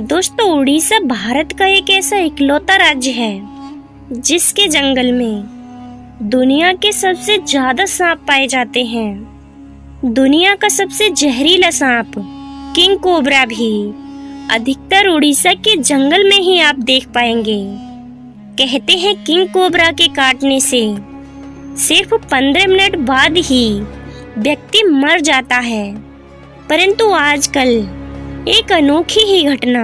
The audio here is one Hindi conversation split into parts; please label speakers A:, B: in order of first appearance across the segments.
A: दोस्तों, उड़ीसा भारत का एक ऐसा इकलौता राज्य है जिसके जंगल में दुनिया के सबसे ज्यादा सांप पाए जाते हैं। दुनिया का सबसे जहरीला सांप किंग कोबरा भी अधिकतर उड़ीसा के जंगल में ही आप देख पाएंगे। कहते हैं किंग कोबरा के काटने से सिर्फ 15 मिनट बाद ही व्यक्ति मर जाता है, परंतु आजकल एक अनोखी ही घटना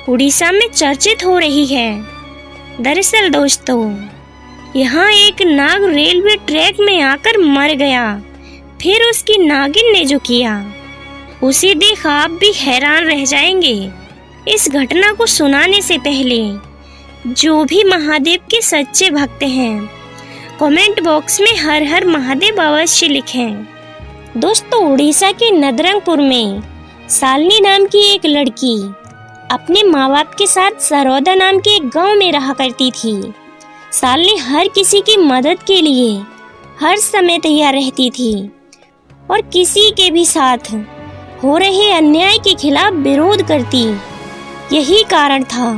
A: उड़ीसा में चर्चित हो रही है। दरअसल दोस्तों, यहाँ एक नाग रेलवे ट्रैक में आकर मर गया। फिर उसकी नागिन ने जो किया उसे देख आप भी हैरान रह जाएंगे। इस घटना को सुनाने से पहले जो भी महादेव के सच्चे भक्त हैं, कमेंट बॉक्स में हर हर महादेव अवश्य लिखें। दोस्तों, उड़ीसा के नदरंगपुर में सालनी नाम की एक लड़की अपने माँ बाप के साथ सरोदा नाम के एक गांव में रहा करती थी। सालनी हर किसी की मदद के लिए हर समय तैयार रहती थी और किसी के भी साथ हो रहे अन्याय के खिलाफ विरोध करती। यही कारण था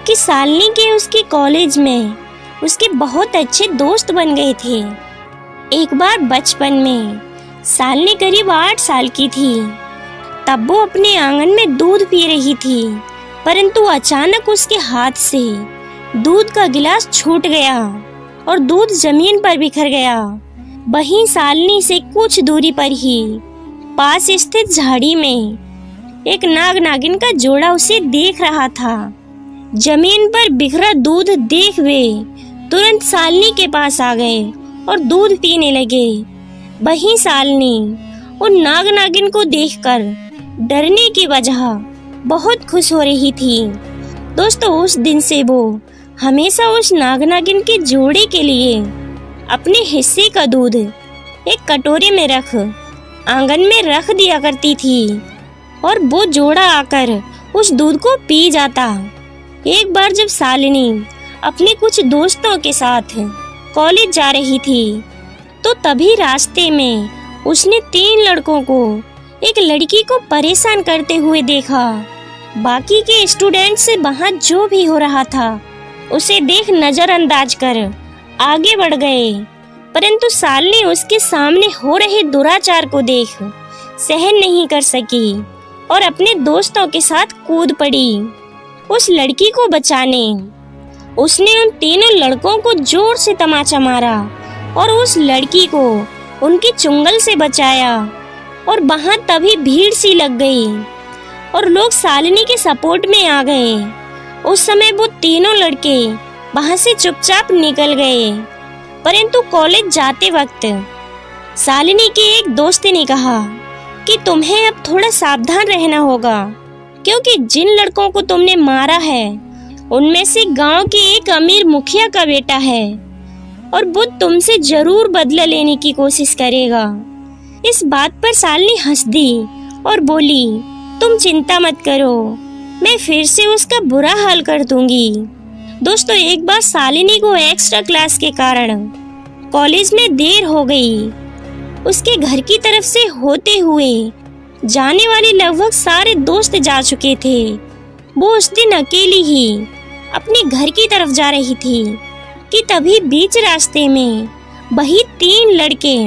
A: कि सालनी के उसके कॉलेज में उसके बहुत अच्छे दोस्त बन गए थे। एक बार बचपन में सालनी करीब 8 साल की थी। तब वो अपने आंगन में दूध पी रही थी, परंतु अचानक उसके हाथ से दूध का गिलास छूट गया और दूध जमीन पर बिखर गया। वहीं सालनी से कुछ दूरी पर ही पास स्थित झाड़ी में एक नाग नागिन का जोड़ा उसे देख रहा था। जमीन पर बिखरा दूध देख वे तुरंत सालनी के पास आ गए और दूध पीने लगे। वहीं सालनी उन नाग नागिन को देखकर डरने की वजह बहुत खुश हो रही थी। दोस्तों, उस दिन से वो हमेशा उस नाग नागिन के जोड़े के लिए अपने हिस्से का दूध एक कटोरे में रख आंगन में रख दिया करती थी और वो जोड़ा आकर उस दूध को पी जाता। एक बार जब सालिनी अपने कुछ दोस्तों के साथ कॉलेज जा रही थी तो तभी रास्ते में उसने 3 लड़कों को एक लड़की को परेशान करते हुए देखा। बाकी के स्टूडेंट से वहाँ जो भी हो रहा था उसे देख नजरअंदाज कर आगे बढ़ गए, परंतु सालनी उसके सामने हो रहे दुराचार को देख सहन नहीं कर सकी और अपने दोस्तों के साथ कूद पड़ी उस लड़की को बचाने। उसने उन तीनों लड़कों को जोर से तमाचा मारा और उस लड़की को उनके चुंगल से बचाया और वहां तभी भीड़ सी लग गई और लोग सालिनी के सपोर्ट में आ गए। उस समय वो तीनों लड़के वहां से चुपचाप निकल गए, परंतु कॉलेज जाते वक्त सालिनी के एक दोस्त ने कहा कि तुम्हें अब थोड़ा सावधान रहना होगा, क्योंकि जिन लड़कों को तुमने मारा है उनमें से गांव के एक अमीर मुखिया का बेटा है और वो तुमसे जरूर बदला लेने की कोशिश करेगा। इस बात पर सालनी हंस दी और बोली, तुम चिंता मत करो, मैं फिर से उसका बुरा हाल कर दूंगी। दोस्तों, एक बार सालिनी को एक्स्ट्रा क्लास के कारण कॉलेज में देर हो गई। उसके घर की तरफ से होते हुए जाने वाले लगभग सारे दोस्त जा चुके थे। वो उस दिन अकेली ही अपने घर की तरफ जा रही थी कि तभी बीच रास्ते में वही 3 लड़के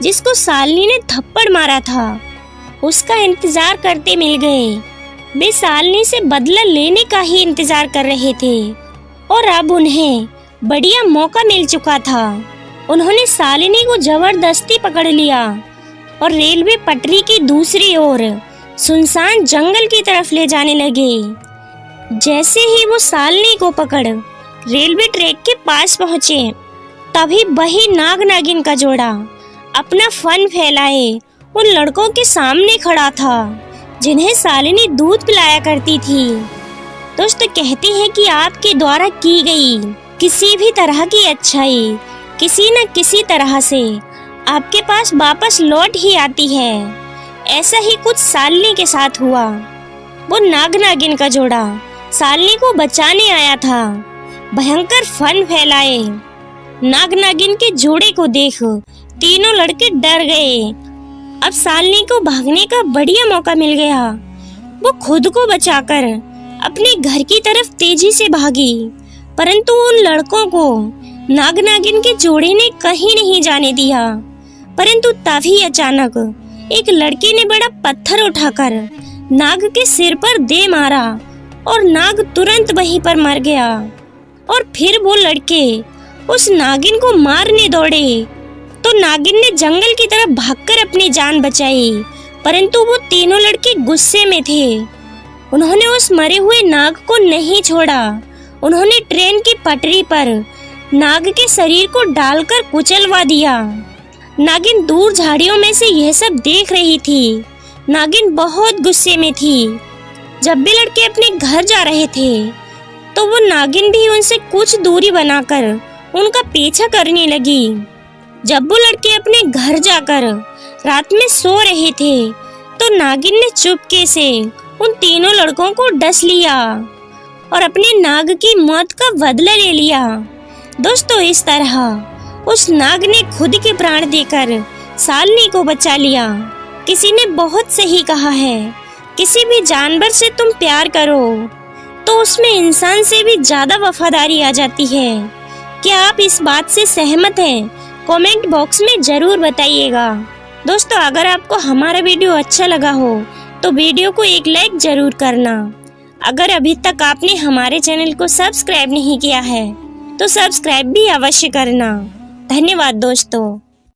A: जिसको सालनी ने थप्पड़ मारा था उसका इंतजार करते मिल गए। वे सालनी से बदला लेने का ही इंतजार कर रहे थे और अब उन्हें बढ़िया मौका मिल चुका था। उन्होंने सालिनी को जबरदस्ती पकड़ लिया और रेलवे पटरी की दूसरी ओर सुनसान जंगल की तरफ ले जाने लगे। जैसे ही वो सालनी को पकड़ रेलवे ट्रैक के पास पहुंचे, तभी वही नाग नागिन का जोड़ा अपना फन फैलाए उन लड़कों के सामने खड़ा था जिन्हें सालिनी दूध पिलाया करती थी। दोस्तों, कहते हैं कि आपके द्वारा की गई किसी भी तरह की अच्छाई किसी न किसी तरह से आपके पास वापस लौट ही आती है। ऐसा ही कुछ सालनी के साथ हुआ। वो नाग नागिन का जोड़ा सालनी को बचाने आया था। भयंकर फन फैलाए नाग नागिन के जोड़े को देख तीनों लड़के डर गए। अब सालनी को भागने का बढ़िया मौका मिल गया। वो खुद को बचाकर अपने घर की तरफ तेजी से भागी, परंतु उन लड़कों को नाग नागिन के जोड़े ने कहीं नहीं जाने दिया। परंतु तभी अचानक एक लड़के ने बड़ा पत्थर उठाकर नाग के सिर पर दे मारा और नाग तुरंत वहीं पर मर गया। और फिर वो लड़के उस नागिन को मारने दौड़े तो नागिन ने जंगल की तरफ भागकर अपनी जान बचाई, परंतु वो तीनों लड़के गुस्से में थे। उन्होंने उस मरे हुए नाग को नहीं छोड़ा। उन्होंने ट्रेन की पटरी पर नाग के शरीर को डालकर कुचलवा दिया। नागिन दूर झाड़ियों में से यह सब देख रही थी। नागिन बहुत गुस्से में थी। जब भी लड़के अपने घर जा रहे थे तो वो नागिन भी उनसे कुछ दूरी बनाकर उनका पीछा करने लगी। जब वो लड़के अपने घर जाकर रात में सो रहे थे तो नागिन ने चुपके से उन तीनों लड़कों को डस लिया और अपने नाग की मौत का बदला ले लिया। दोस्तों, इस तरह उस नाग ने खुद के प्राण देकर सालनी को बचा लिया। किसी ने बहुत सही कहा है, किसी भी जानवर से तुम प्यार करो तो उसमें इंसान से भी ज्यादा वफादारी आ जाती है। क्या आप इस बात से सहमत हैं? कमेंट बॉक्स में जरूर बताइएगा। दोस्तों, अगर आपको हमारा वीडियो अच्छा लगा हो तो वीडियो को एक लाइक जरूर करना। अगर अभी तक आपने हमारे चैनल को सब्सक्राइब नहीं किया है तो सब्सक्राइब भी अवश्य करना। धन्यवाद दोस्तों।